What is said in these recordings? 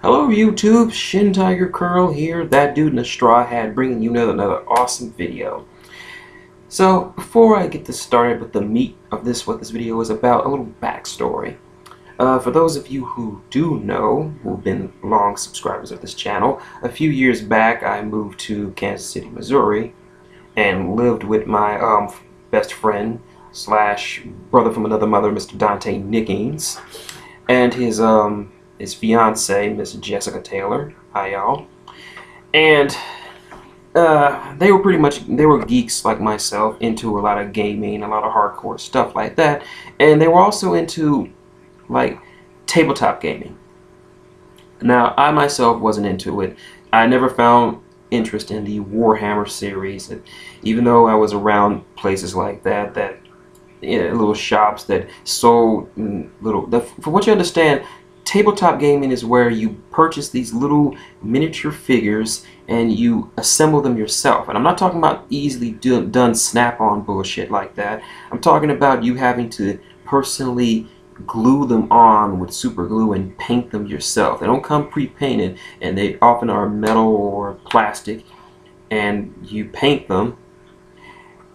Hello YouTube, Shin Tiger Curl here, that dude in the straw hat, bringing you another awesome video. So before I get this started with the meat of what this video is about, a little backstory. For those of you who do know, who've been long subscribers of this channel, a few years back I moved to Kansas City, Missouri, and lived with my best friend slash brother from another mother, Mr. Dante Nickings, and his fiance, Miss Jessica Taylor. Hi, y'all. And they were geeks like myself, into a lot of gaming, a lot of hardcore stuff like that, and they were also into like tabletop gaming. Now, I myself wasn't into it. I never found interest in the Warhammer series, even though I was around places like that, little shops that sold for what you understand, tabletop gaming is where you purchase these little miniature figures and you assemble them yourself. And I'm not talking about easily done snap-on bullshit like that. I'm talking about you having to personally glue them on with super glue and paint them yourself. They don't come pre-painted, and they often are metal or plastic, and you paint them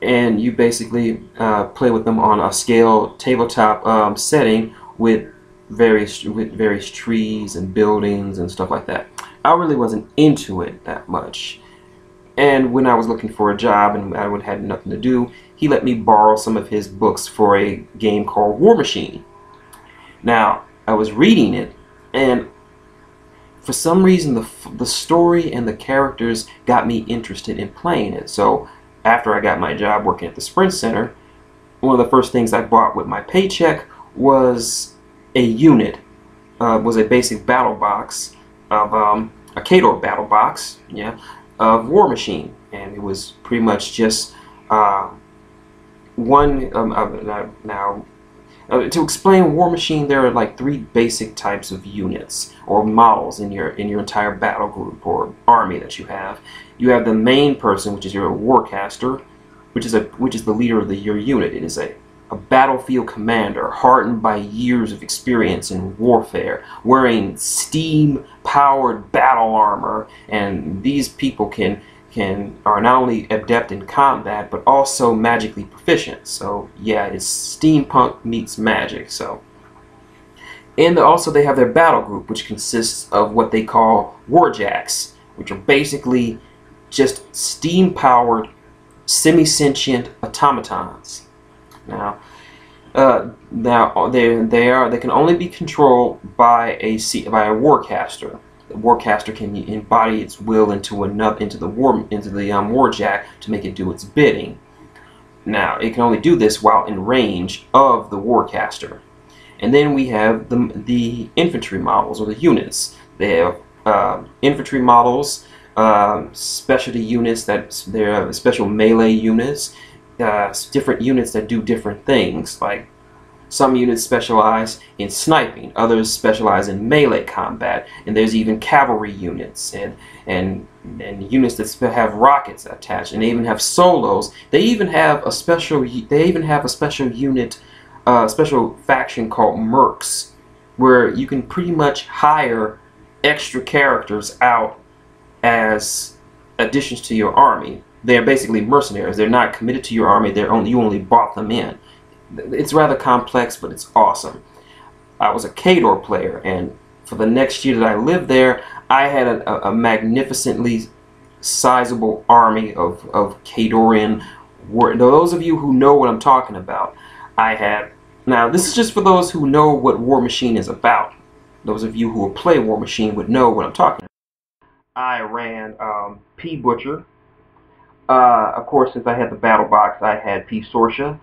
and you basically play with them on a scale tabletop setting with various trees and buildings and stuff like that. I really wasn't into it that much, and when I was looking for a job and I had nothing to do, he let me borrow some of his books for a game called Warmachine. Now, I was reading it, and for some reason the story and the characters got me interested in playing it. So after I got my job working at the Sprint Center, one of the first things I bought with my paycheck was a unit, was a basic battle box of a Khador battle box, yeah, of Warmachine, and it was pretty much just one. To explain Warmachine, there are like three basic types of units or models in your entire battle group or army that you have. You have the main person, which is your warcaster, which is the leader of your unit. It is a battlefield commander, hardened by years of experience in warfare, wearing steam-powered battle armor, and these people are not only adept in combat but also magically proficient. So yeah, it's steampunk meets magic. So, and also they have their battle group, which consists of what they call warjacks, which are basically just steam-powered, semi-sentient automatons. Now they can only be controlled by a warcaster. The warcaster can embody its will into the warjack to make it do its bidding. Now, it can only do this while in range of the warcaster. And then we have the infantry models, or the units. They have infantry models, specialty units they're special melee units, different units that do different things. Like some units specialize in sniping, others specialize in melee combat, and there's even cavalry units and units that have rockets attached, and they even have solos. They even have a special unit, special faction called Mercs, where you can pretty much hire extra characters out as additions to your army. They're basically mercenaries. They're not committed to your army. You only bought them in. It's rather complex, but it's awesome. I was a Khador player, and for the next year that I lived there, I had a magnificently sizable army of Khadorian. Those of you who know what I'm talking about, now this is just for those who know what Warmachine is about. Those of you who will play Warmachine would know what I'm talking about. I ran P. Butcher. Of course, since I had the battle box, I had P. Sorsha.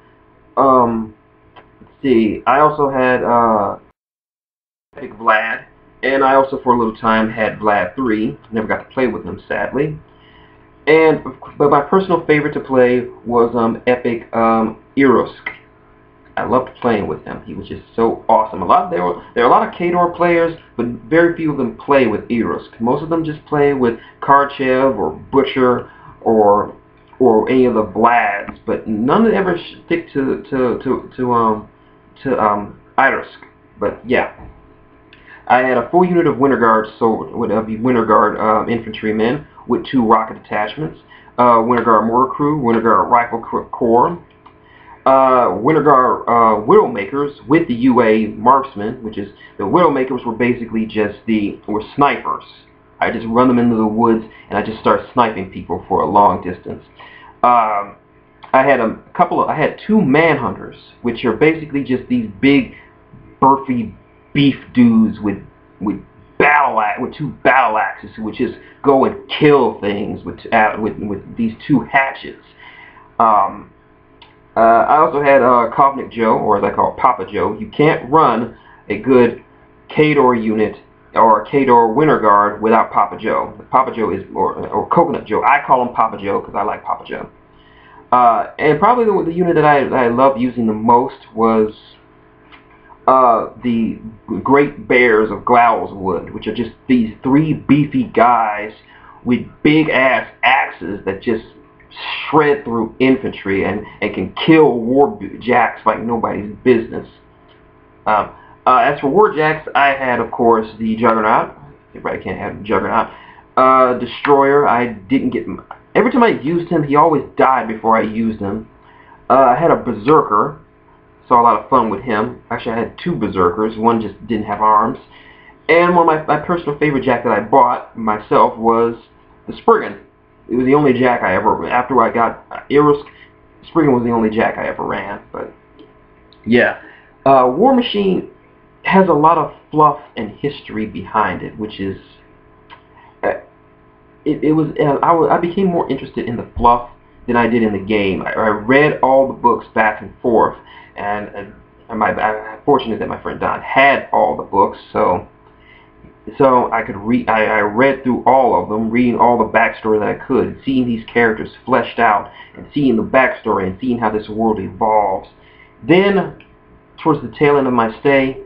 Let's see, I also had Epic Vlad, and I also for a little time had Vlad 3. Never got to play with him, sadly. But my personal favorite to play was Epic Irusk. I loved playing with him. He was just so awesome. There are a lot of Khador players, but very few of them play with Irusk. Most of them just play with Karchev or Butcher or any of the Vlads, but none of them ever stick to Irusk. But yeah, I had a full unit of Winter Guard, so would be Winter Guard infantrymen with 2 rocket attachments, Winter Guard mortar crew, Winter Guard rifle corps, Winter Guard Widowmakers with the UA marksmen, which is the Widowmakers were basically just were snipers. I just run them into the woods and I just start sniping people for a long distance. I had I had 2 manhunters, which are basically just these big, burfy beef dudes with 2 battle axes, which just go and kill things with these 2 hatchets. I also had Kovnik Joe, or as I call it, Papa Joe. You can't run a good Khador unit or a Khador Winter Guard without Papa Joe. Papa Joe is, or Coconut Joe. I call him Papa Joe because I like Papa Joe. And probably the unit that I loved using the most was the Great Bears of Glowswood, which are just these 3 beefy guys with big ass axes that just shred through infantry and can kill warjacks like nobody's business. As for warjacks, I had, of course, the Juggernaut. Everybody can't have the Juggernaut. Destroyer, I didn't get... Every time I used him, he always died before I used him. I had a Berserker. Saw a lot of fun with him. Actually, I had 2 Berserkers. One just didn't have arms. And one of my personal favorite jack that I bought myself was the Spriggan. It was the only jack I ever... After I got Eros, Spriggan was the only jack I ever ran. But yeah. Warmachine has a lot of fluff and history behind it, which is... I became more interested in the fluff than I did in the game. I read all the books back and forth, and I'm fortunate that my friend Don had all the books, so I could read. I read through all of them, reading all the backstory that I could, seeing these characters fleshed out, and seeing the backstory, and seeing how this world evolves. Then, towards the tail end of my stay,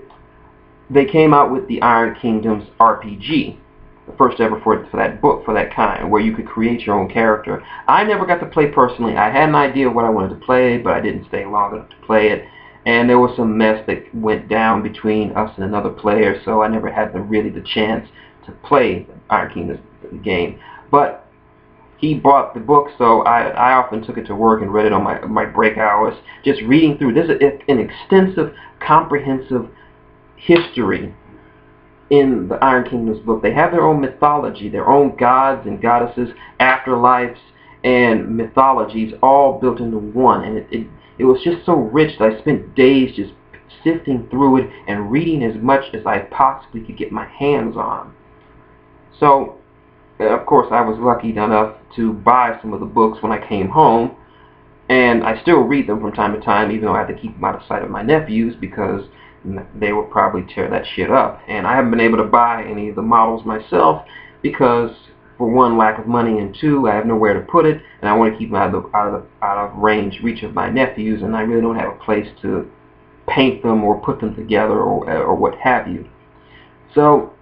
they came out with the Iron Kingdoms RPG. The first ever for that book, for that kind, where you could create your own character. I never got to play personally. I had an idea of what I wanted to play, but I didn't stay long enough to play it. And there was some mess that went down between us and another player, so I never had the chance to play the Iron Kingdoms game. But he bought the book, so I often took it to work and read it on my break hours, just reading through. This is an extensive, comprehensive history in the Iron Kingdoms book. They have their own mythology, their own gods and goddesses, afterlives, and mythologies all built into one. And it was just so rich that I spent days just sifting through it and reading as much as I possibly could get my hands on. So, of course, I was lucky enough to buy some of the books when I came home, and I still read them from time to time, even though I have to keep them out of sight of my nephews because they will probably tear that shit up. And I haven't been able to buy any of the models myself because, for one, lack of money, and 2, I have nowhere to put it, and I want to keep them out of reach of my nephews, and I really don't have a place to paint them or put them together or what have you. So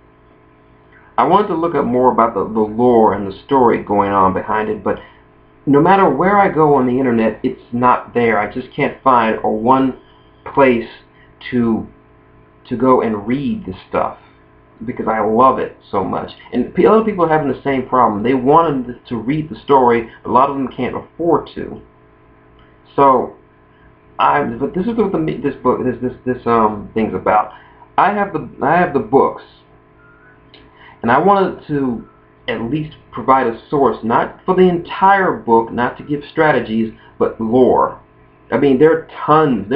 I wanted to look up more about the lore and the story going on behind it, but no matter where I go on the internet, it's not there. I just can't find one place to go and read this stuff because I love it so much. And other people are having the same problem. They wanted to read the story, but a lot of them can't afford to. So, but this is what this thing's about. I have the books, and I wanted to at least provide a source, not for the entire book, not to give strategies, but lore. I mean, there are tons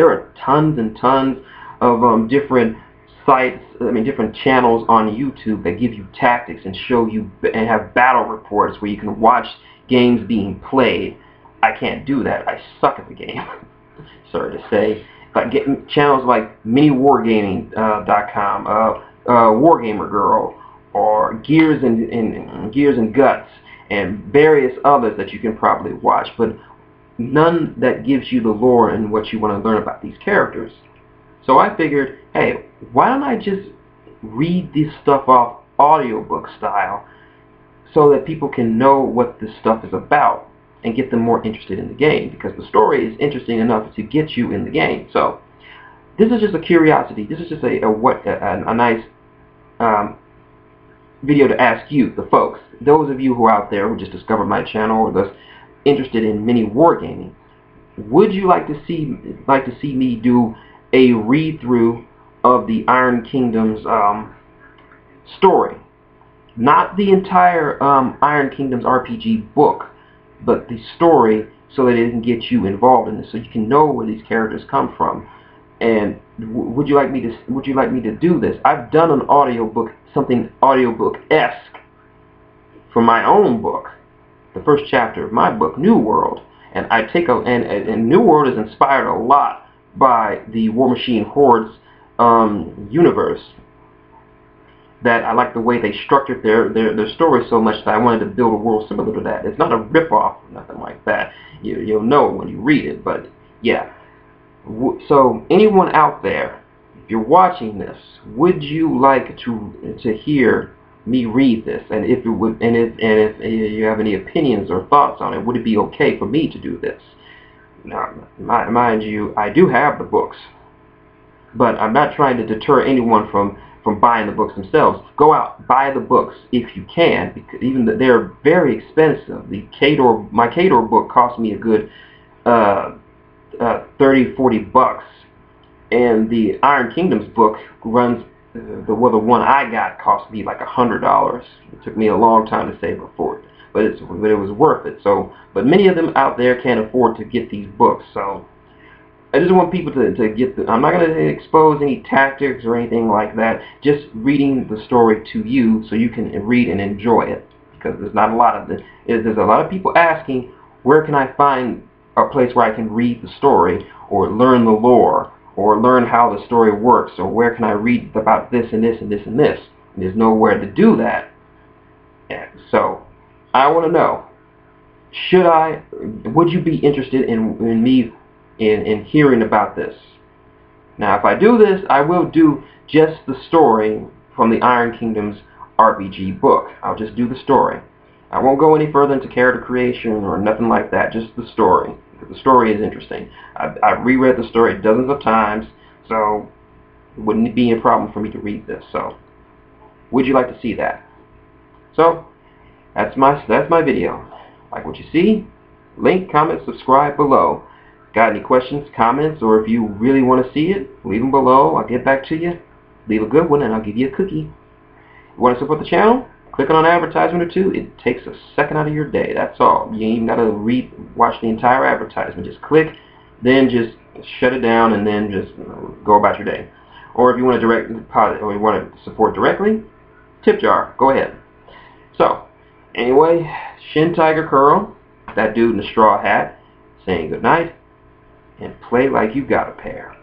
and tons of different sites, different channels on YouTube that give you tactics and show you and have battle reports where you can watch games being played. I can't do that. I suck at the game. Sorry to say. But get channels like miniwargaming.com, Wargamer Girl, or Gears and Guts, and various others that you can probably watch, but none that gives you the lore and what you want to learn about these characters. So I figured, hey, why don't I just read this stuff off audiobook style so that people can know what this stuff is about and get them more interested in the game, because the story is interesting enough to get you in the game. So this is just a curiosity. This is just a nice video to ask you, the folks, those of you who are out there who just discovered my channel or thus interested in mini wargaming. Would you like to see me do a read-through of the Iron Kingdom's story? Not the entire Iron Kingdom's RPG book, but the story, so that it can get you involved in this, so you can know where these characters come from. And would you like me to do this? I've done an audiobook, something audiobook-esque for my own book, the first chapter of my book, New World. And I take and New World is inspired a lot by the Warmachine Hordes universe. That I like the way they structured their story so much that I wanted to build a world similar to that. It's not a rip-off or nothing like that. You'll know when you read it, but yeah. So anyone out there, if you're watching this, would you like to hear me read this? And if you have any opinions or thoughts on it, would it be okay for me to do this? Now, mind you, I do have the books, but I'm not trying to deter anyone from buying the books themselves. Go out, buy the books if you can, because even they're very expensive. My Khador book cost me a good 30-40 bucks, and the Iron Kingdom's book runs the one I got cost me like $100. It took me a long time to save up for it, but it was worth it. So, but many of them out there can't afford to get these books, so I just want people to get I'm not going to expose any tactics or anything like that. Just reading the story to you so you can read and enjoy it. Because there's not a lot of there's a lot of people asking, where can I find a place where I can read the story or learn the lore or learn how the story works, or where can I read about this and this and this and this? And there's nowhere to do that. And so I want to know, would you be interested in me in hearing about this? Now, if I do this, I will do just the story from the Iron Kingdom's RPG book. I'll just do the story. I won't go any further into character creation or nothing like that, just the story, because the story is interesting. I've reread the story dozens of times, so it wouldn't be a problem for me to read this. So, would you like to see that? So, that's my video. Like what you see? Link, comment, subscribe below. Got any questions, comments, or if you really want to see it, leave them below. I'll get back to you. Leave a good one, and I'll give you a cookie. You want to support the channel? Click on an advertisement or two. It takes a second out of your day. That's all. You ain't even got to watch the entire advertisement. Just click, then just shut it down, and then just go about your day. Or if you want to support directly, tip jar. Go ahead. So, anyway, Shin Tiger Curl, that dude in the straw hat, saying good night. And play like you got a pair.